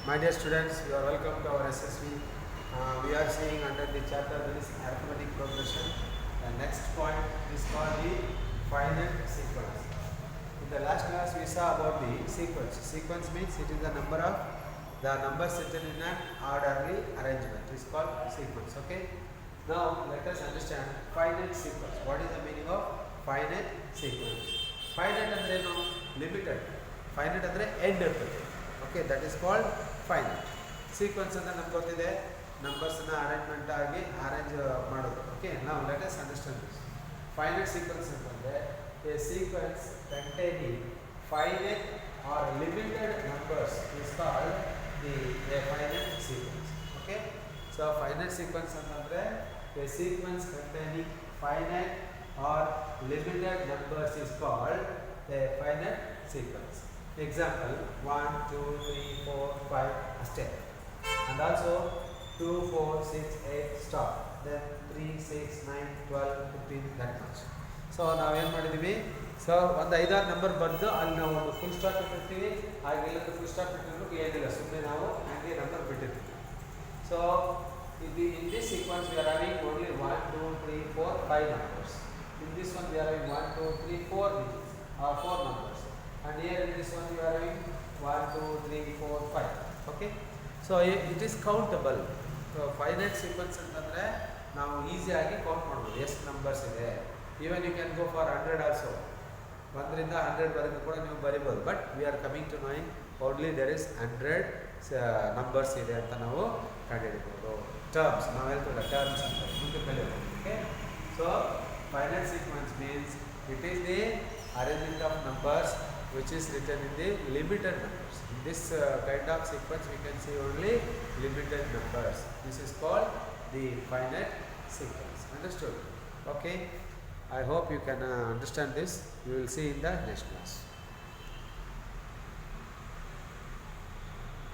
My dear students, you are welcome to our SSV. We are seeing under the chapter that is arithmetic progression. The next point is called the finite sequence. In the last class, we saw about the sequence. Sequence means it is the number of the numbers written in an orderly arrangement. It is called sequence. Okay. Now let us understand finite sequence. What is the meaning of finite sequence? Finite ಅಂದ್ರೆ ಏನು? Limited. Finite ಅಂದ್ರೆ end ಇರ್ತದೆ. Okay, that is called finite. Sequence ಅಂದ್ರೆ ನಮ್ಗೆ ಗೊತ್ತಿದೆ ನಂಬರ್ಸ್ನ arrangement ಆಗಿ arrange ಮಾಡೋದು. ಓಕೆ, ನಾವು let us understand this. Finite sequence ಅಂತಂದರೆ a sequence containing finite or limited numbers is called the a finite sequence. Okay, so finite sequence ಅಂತಂದರೆ a sequence containing finite or limited numbers is called a finite sequence. Example 1, 2, 3, 4, 5 ಅಷ್ಟೇ. And also 2, 4, 6, 8 stop. Then 3, 6, 9, 12, 15 that much. So ನಾವೇನು ಮಾಡಿದ್ದೀವಿ, so ಒಂದು 5-6 number ಬಂದು ಅಲ್ಲಿ ನಾವು ಒಂದು full stop ಇಟ್ಟಿರ್ತೀವಿ, ಹಾಗೆ ಇಲ್ಲೊಂದು ಫುಲ್ ಸ್ಟಾಪ್ ಇಟ್ಟಿದ್ರು ಏನಿಲ್ಲ, ಸುಮ್ಮನೆ ನಾವು ಹಾಗೆ ನಂಬರ್ ಬಿಟ್ಟಿರ್ತೀವಿ. So in this sequence we are having only 1, 2, 3, 4, 5 numbers. In this one we are having 1, 2, 3, 4 digits or 4 numbers. And here in this one you are having 1, 2, 3, 4, 5. Okay, so it is countable. So finite sequence ಅಂತಂದ್ರೆ ನಾವು ಈಸಿಯಾಗಿ count ಮಾಡ್ಬೋದು ಎಷ್ಟು numbers ಇದೆ. Even you can go for 100 also. 1ರಿಂದ 100 ವರೆಗೂ ಕೂಡ ನೀವು ಬರಿಬೋದು. But we are coming to nine only there is 100 numbers ಇದೆ ಅಂತ ನಾವು ಕಂಡುಹಿಡಿಬೋದು. ಟರ್ಮ್ಸ್ ನಾವು ಹೇಳ್ತೀವಲ್ಲ ಟರ್ಮ್ಸ್ ಅಂತ ಮುಂದೆ ಕಲಿಯೋದು. Okay, so finite sequence means it is the arrangement of numbers which is written in the limited numbers. In this kind of sequence we can see only limited numbers. This is called the finite sequence. Understood? Okay, I hope you can understand this. We will see in the next class.